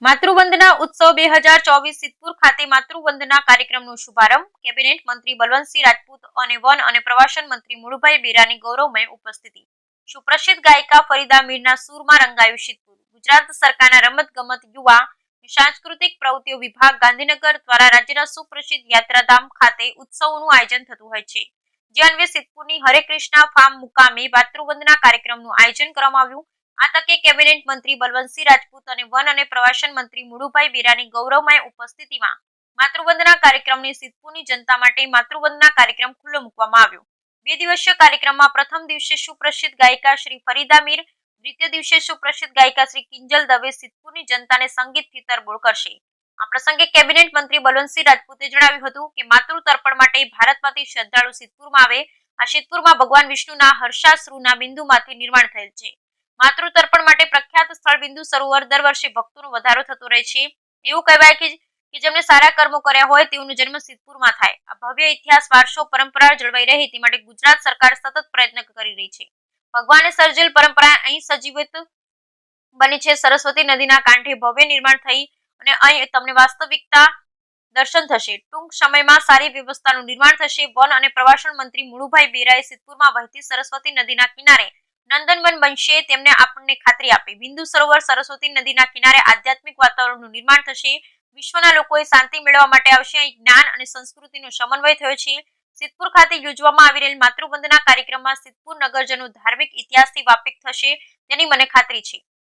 માતૃવંદના ઉત્સવ 2024 સિદ્ધપુર ખાતે માતૃવંદના કાર્યક્રમનો શુભારંભ કેબિનેટ મંત્રી બલવંતસિંહ રાજપૂત અને વન અને પ્રવાસન મંત્રી મુળુભાઈ બેરાની ગૌરવમય ઉપસ્થિતિ. સુપ્રસિદ્ધ ગાયિકા ફરીદા મીરના સૂરમાં રંગાયું સિદ્ધપુર. ગુજરાત સરકારના રમતગમત યુવા સાંસ્કૃતિક પ્રવૃત્તિઓ વિભાગ ગાંધીનગર દ્વારા રાજ્યના સુપ્રસિદ્ધ યાત્રાધામ ખાતે ઉત્સવોનું આયોજન થતું હોય છે. જે અન્વયે સિદ્ધપુરની હરે કૃષ્ણા ફાર્મ મુકામે માતૃવંદના કાર્યક્રમનું આયોજન કરવામાં આવ્યું. આ તકે કેબિનેટ મંત્રી બલવંતસિંહ રાજપૂત અને વન અને પ્રવાસન મંત્રી મુળુભાઈ બેરાની ગૌરવમય ઉપસ્થિતિમાં માતૃવંદના કાર્યક્રમને સિદ્ધપુરની જનતા માટે માતૃવંદના કાર્યક્રમ ખુલ્લો મૂકવામાં આવ્યો. 2 દિવસીય કાર્યક્રમમાં પ્રથમ દિવસે સુપ્રસિદ્ધ ગાયિકા શ્રી ફરીદા મીર, દ્વિતીય દિવસે સુપ્રસિદ્ધ ગાયિકા શ્રી કિંજલ દવે સિદ્ધપુરની જનતાને સંગીતથી તરબોળ કરશે. આ પ્રસંગે કેબિનેટ મંત્રી બલવંતસિંહ રાજપૂતે જણાવ્યું હતું કે માતૃ તર્પણ માટે ભારતમાંથી શ્રદ્ધાળુ સિદ્ધપુરમાં આવે. આ સિદ્ધપુરમાં ભગવાન વિષ્ણુના હર્ષાશ્રુના બિંદુમાંથી નિર્માણ થયેલ છે. માતૃ તર્પણ માટે પ્રખ્યાત સ્થળ બિંદુ સરોવર દર વર્ષે ભક્તોનો વધારો થતો રહે છે. એવું કહેવાય કે જેમણે સારા કર્મો કર્યા હોય તેઓનો જન્મ સિદ્ધપુરમાં થાય. આ ભવ્ય ઇતિહાસ, વારસો, પરંપરા જળવાઈ રહે તે માટે ગુજરાત સરકાર સતત પ્રયત્ન કરી રહી છે. ભગવાને સર્જેલ પરંપરા અહીં સજીવિત બની છે. સરસ્વતી નદીના કાંઠે ભવ્ય નિર્માણ થઈ અને અહીં તમને વાસ્તવિકતા દર્શન થશે. ટૂંક સમયમાં સારી વ્યવસ્થાનું નિર્માણ થશે. વન અને પ્રવાસન મંત્રી મુળુભાઈ બેરાએ સિદ્ધપુરમાં વહેતી સરસ્વતી નદીના કિનારે નંદનવન બનશે તેમને આપણને ખાતરી આપી. બિંદુ સરોવર સરસ્વતી નદીના કિનારે આધ્યાત્મિક વાતાવરણનું નિર્માણ થશે. વિશ્વના લોકોએ શાંતિ મેળવવા માટે આવશે. અહીં જ્ઞાન અને સંસ્કૃતિનો સમન્વય થયો છે. સિદ્ધપુર ખાતે યોજવામાં આવી રહેલ માતૃવંદના કાર્યક્રમમાં સિદ્ધપુર નગરજનો ધાર્મિક ઇતિહાસથી વાકેફ થશે તેની મને ખાતરી છે.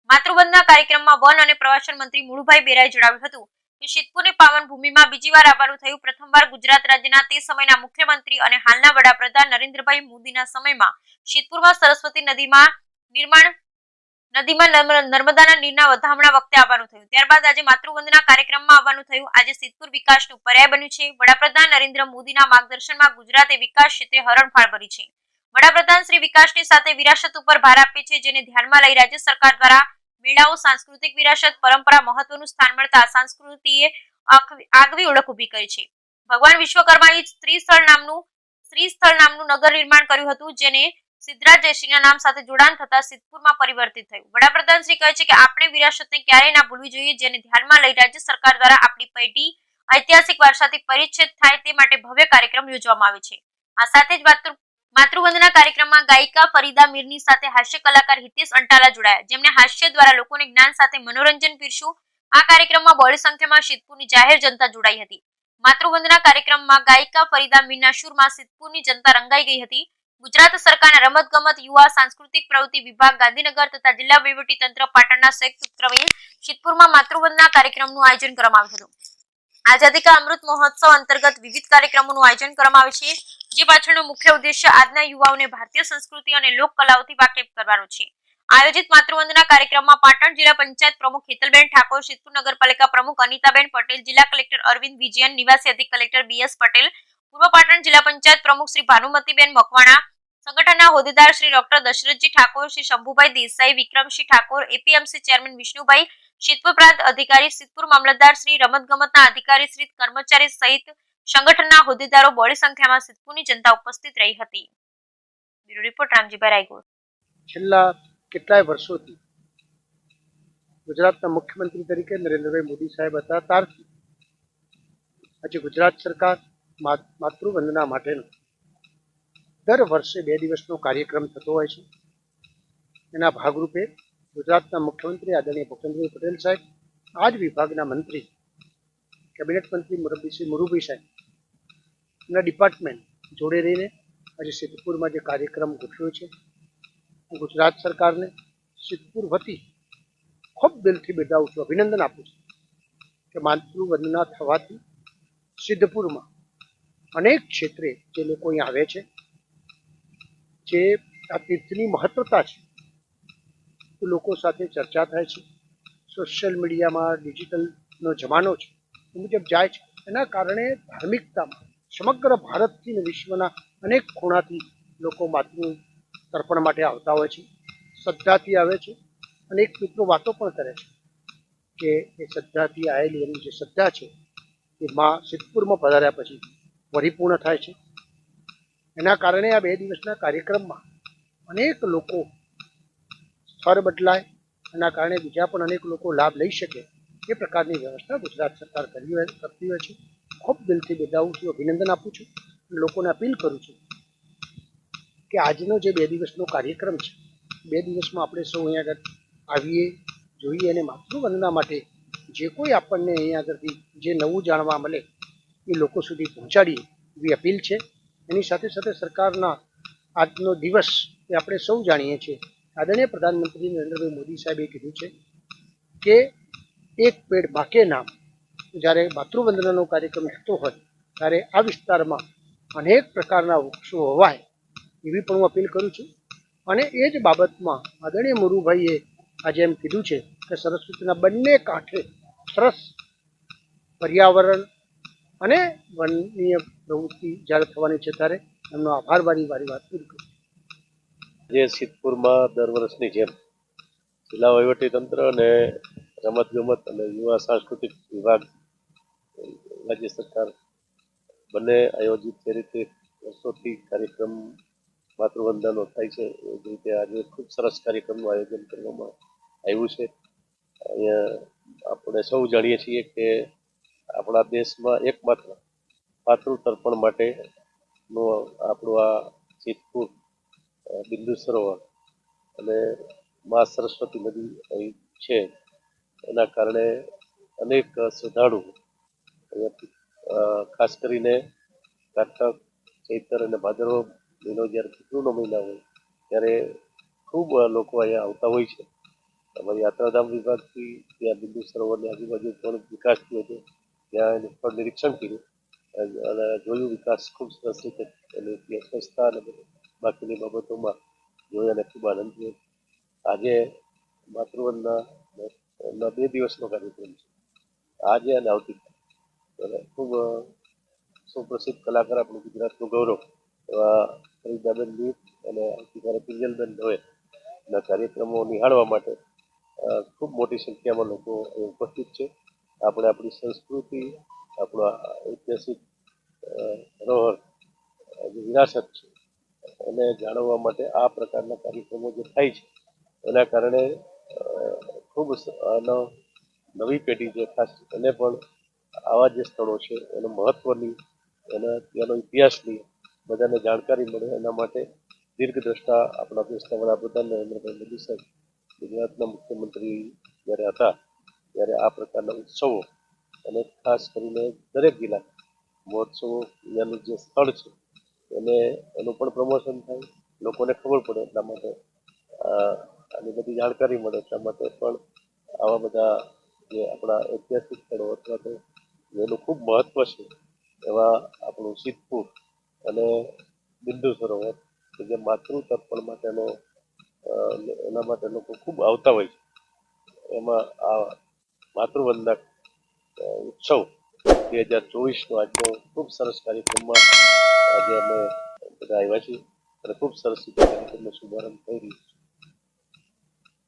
માતૃવંદના કાર્યક્રમમાં વન અને પ્રવાસન મંત્રી મુળુભાઈ બેરાએ જણાવ્યું હતું કે સિદ્ધપુરની પાવન ભૂમિમાં બીજી વાર આવવાનું થયું. પ્રથમવાર ગુજરાત રાજ્યના તે સમયના મુખ્યમંત્રી અને હાલના વડાપ્રધાન નરેન્દ્રભાઈ મોદીના સમયમાં સિદ્ધપુરમાં સરસ્વતી નદીમાં નર્મદાના નીરના વધામણા વખતે આવવાનું થયું. ત્યારબાદ આજે માતૃવંદના કાર્યક્રમમાં આવવાનું થયું. આજે સિદ્ધપુર વિકાસનું પર્યાય બન્યું છે. વડાપ્રધાન નરેન્દ્ર મોદીના માર્ગદર્શનમાં ગુજરાતે વિકાસ ક્ષેત્રે હરણફાળ ભરી છે. વડાપ્રધાન શ્રી વિકાસની સાથે વિરાસત ઉપર ભાર આપે છે, જેને ધ્યાનમાં લઈ રાજ્ય સરકાર દ્વારા મેળાઓ, સાંસ્કૃતિક વિરાસત, પરંપરા મહત્વનું સ્થાન મળતા સંસ્કૃતિએ આગવી ઓળખ ઊભી કરી છે. ભગવાન વિશ્વકર્માએ શ્રી સ્થળ નામનું નગર નિર્માણ કર્યું હતું, જેને સિદ્ધરાજ જયસિંહના નામ સાથે જોડાણ થતા સિદ્ધપુરમાં પરિવર્તિત થયું. વડાપ્રધાન શ્રી કહે છે કે આપણે વિરાસતને ક્યારેય ના ભૂલવી જોઈએ, જેને ધ્યાનમાં લઈ રાજ્ય સરકાર દ્વારા આપણી પેઢી ઐતિહાસિક વારસાથી પરિચ્છેદ થાય તે માટે ભવ્ય કાર્યક્રમ યોજવામાં આવે છે. આ સાથે જ માતૃવંદના કાર્યક્રમમાં ગાયિકા ફરીદા મીરની સાથે હાસ્ય કલાકાર હિતેશ અંટાલા જોડાયા, જેમને હાસ્ય દ્વારા લોકોને જ્ઞાન સાથે મનોરંજન પીરસ્યું. આ કાર્યક્રમમાં બહોળી સંખ્યામાં સિદ્ધપુરની જાહેર જનતા જોડાઈ હતી. માતૃવંદના કાર્યક્રમમાં ગાયિકા ફરીદા મીરના સૂરમાં સિદ્ધપુરની જનતા રંગાઈ ગઈ હતી. ગુજરાત સરકારના રમતગમત યુવા સાંસ્કૃતિક પ્રવૃત્તિ વિભાગ ગાંધીનગર તથા જિલ્લા વહીવટી તંત્ર પાટણના સંયુક્ત ઉપક્રમે સિદ્ધપુરમાં માતૃવંદના કાર્યક્રમનું આયોજન કરવામાં આવ્યું હતું. આઝાદી કા અમૃત મહોત્સવ અંતર્ગત વિવિધ કાર્યક્રમોનું આયોજન કરવામાં આવે છે, જે પાછળનો મુખ્ય ઉદ્દેશ્ય આજના યુવાઓને ભારતીય સંસ્કૃતિ અને લોક કલાઓથી વાકેફ કરવાનો છે. આયોજિત માતૃવંદના કાર્યક્રમમાં પાટણ જિલ્લા પંચાયત પ્રમુખ હેતલબેન ઠાકોર, સિદ્ધપુર નગરપાલિકા પ્રમુખ અનિતાબેન પટેલ, જિલ્લા કલેક્ટર અરવિંદ વિજયન, નિવાસી અધિક કલેક્ટર BS પટેલ, પૂર્વ પાટણ જિલ્લા પંચાયત પ્રમુખ શ્રી ભાનુમતીબેન મકવાણા, સંગઠનના હોદ્દેદાર શ્રી ડોક્ટર દશરથજી ઠાકોર, શ્રી શંભુભાઈ દેસાઈ, વિક્રમસિંહ ઠાકોર, APMC ચેરમેન વિષ્ણુભાઈ, સિદ્ધપુર પ્રાંત અધિકારી, સિદ્ધપુર મામલતદાર શ્રી, રમતગમતના અધિકારી શ્રી, કર્મચારી સહિત સંગઠનના હોદ્દેદારો બહોળી સંખ્યામાં સિદ્ધપુરની જનતા ઉપસ્થિત રહી હતી. Bureau report Ramjibhai Raigor. છેલ્લા કેટલાય વર્ષોથી ગુજરાતના મુખ્યમંત્રી તરીકે નરેન્દ્રભાઈ મોદી સાહેબ હતા ત્યારથી આજે ગુજરાત સરકાર માતૃવંદના માટેનો દર વર્ષે 2 દિવસનો કાર્યક્રમ થતો હોય છે. એના ભાગરૂપે ગુજરાતના મુખ્યમંત્રી આદરણીય ભૂપેન્દ્રભાઈ પટેલ સાહેબ, આ જ વિભાગના મંત્રી કેબિનેટ મંત્રી મુળુભાઈ સાહેબ એના ડિપાર્ટમેન્ટ જોડે રહીને આજે સિદ્ધપુરમાં જે કાર્યક્રમ ગોઠવ્યો છે, ગુજરાત સરકારને સિદ્ધપુર વતી ખૂબ દિલથી બિરદાવું છું, અભિનંદન આપું છું કે માતૃવંદના થવાથી સિદ્ધપુરમાં અનેક ક્ષેત્રે જે લોકો અહીં આવે છે, જે આ તીર્થની મહત્વતા છે એ લોકો સાથે ચર્ચા થાય છે. સોશિયલ મીડિયામાં ડિજિટલનો જમાનો છે એ મુજબ જાય છે. એના કારણે ધાર્મિકતામાં સમગ્ર ભારતથી અને વિશ્વના અનેક ખૂણાથી લોકો માતૃ તર્પણ માટે આવતા હોય છે, શ્રદ્ધાથી આવે છે. અનેક મિત્રો વાતો પણ કરે છે કે એ શ્રદ્ધાથી આવેલી એમની જે શ્રદ્ધા છે એ માં સિદ્ધપુરમાં પધાર્યા પછી પરિપૂર્ણ થાય છે. એના કારણે આ 2 દિવસના કાર્યક્રમમાં અનેક લોકો સ્થળ બદલાય, એના કારણે બીજા પણ અનેક લોકો લાભ લઈ શકે એ પ્રકારની વ્યવસ્થા ગુજરાત સરકાર કરતી હોય છે. ખૂબ દિલથી બિરદાવું છું, અભિનંદન આપું છું. લોકોને અપીલ કરું છું કે આજનો જે 2 દિવસનો કાર્યક્રમ છે, 2 દિવસમાં આપણે સૌ અહીંયા આગળ આવીએ, જોઈએ અને માતૃવંદના માટે જે કોઈ આપણને અહીંયા આગળથી જે નવું જાણવા મળે એ લોકો સુધી પહોંચાડીએ એવી અપીલ છે. એની સાથે સાથે સરકારના આજનો દિવસ એ આપણે સૌ જાણીએ છીએ. આદરણીય પ્રધાનમંત્રી નરેન્દ્રભાઈ મોદી સાહેબે કીધું છે કે એક પેડ બાકે નામ. જ્યારે માતૃવંદનાનો કાર્યક્રમ થતો હોય ત્યારે આ વિસ્તારમાં અનેક પ્રકારના વૃક્ષો વવાય એવી પણ હું અપીલ કરું છું. અને એ જ બાબતમાં આદરણીય મુરુભાઈએ આજે એમ કીધું છે કે સરસ્વતીના બંને કાંઠે સરસ પર્યાવરણ અને વનનીય પ્રવૃત્તિ જ્યારે થવાની છે ત્યારે એમનો આભાર મારી વાત પૂરી કરું. જે સિદ્ધપુરમાં દર વર્ષની જેમ જિલ્લા વહીવટીતંત્ર અને રમતગમત અને યુવા સાંસ્કૃતિક વિભાગ રાજ્ય સરકાર બંને આયોજિત જે રીતે વર્ષોથી કાર્યક્રમ માતૃવંદનાનો થાય છે એ જ રીતે આજે ખૂબ સરસ કાર્યક્રમનું આયોજન કરવામાં આવ્યું છે. અહીંયા આપણે સૌ જાણીએ છીએ કે આપણા દેશમાં એકમાત્ર માતૃ તર્પણ માટેનું આપણું આ સિદ્ધપુર બિંદુ સરોવર અને મા સરસ્વતી નદી અહીં છે. એના કારણે અનેક શ્રદ્ધાળુ અહીંયાથી ખાસ કરીને કારતક, ચૈતર અને ભાદરવો મહિનો જ્યારે પિતૃનો મહિના હોય ત્યારે ખૂબ લોકો અહીંયા આવતા હોય છે. અમારી યાત્રાધામ વિભાગથી ત્યાં બિંદુ સરોવરની આજુબાજુ પણ વિકાસ થયો છે. ત્યાં એનું સ્થળ નિરીક્ષણ કર્યું અને જોયું વિકાસ ખૂબ સરસ રીતે એની સ્વચ્છતા અને બાકીની બાબતોમાં જોઈ અને ખૂબ આનંદ થયો. આજે માતૃવંદના 2 દિવસનો કાર્યક્રમ છે. આજે અને આવતીકાલે ખૂબ સુપ્રસિદ્ધ કલાકાર આપણું ગુજરાતનું ગૌરવ એવા ફરીદાબેન મીત અને આવતીકાલે પિંજલબેન દવેના કાર્યક્રમો નિહાળવા માટે ખૂબ મોટી સંખ્યામાં લોકો ઉપસ્થિત છે. આપણે આપણી સંસ્કૃતિ, આપણા ઐતિહાસિક ધરોહર જે વિરાસત છે એને જાળવવા માટે આ પ્રકારના કાર્યક્રમો જે થાય છે એના કારણે ખૂબ નવી પેઢી જે ખાસ એને પણ આવા જે સ્થળો છે એનું મહત્વની ત્યાંનો ઇતિહાસની બધાને જાણકારી મળે એના માટે દીર્ઘદ્રષ્ટા આપણા દેશના વડાપ્રધાન નરેન્દ્રભાઈ મોદી સાહેબ ગુજરાતના મુખ્યમંત્રી જ્યારે હતા ત્યારે આ પ્રકારના ઉત્સવો અને ખાસ કરીને દરેક જિલ્લા મહોત્સવો અહીંયાનું જે સ્થળ છે એનું પણ પ્રમોશન થાય, લોકોને ખબર પડે એટલા માટે આની બધી જાણકારી મળે એટલા માટે પણ આવા બધા જે આપણા ઐતિહાસિક સ્થળો અથવા તો જેનું ખૂબ મહત્વ છે એવા આપણું સિદ્ધપુર અને બિંદુ સરોવર કે જે માતૃ તર્પણ માટેનો એના માટે લોકો ખૂબ આવતા હોય છે. એમાં આ માતૃવંદના ઉત્સવ 2024નો આજનો ખૂબ સરસ કાર્યક્રમમાં આજે અમે બધા આવ્યા છીએ અને ખૂબ સરસ રીતે કાર્યક્રમનો શુભારંભ થઈ રહ્યો છે.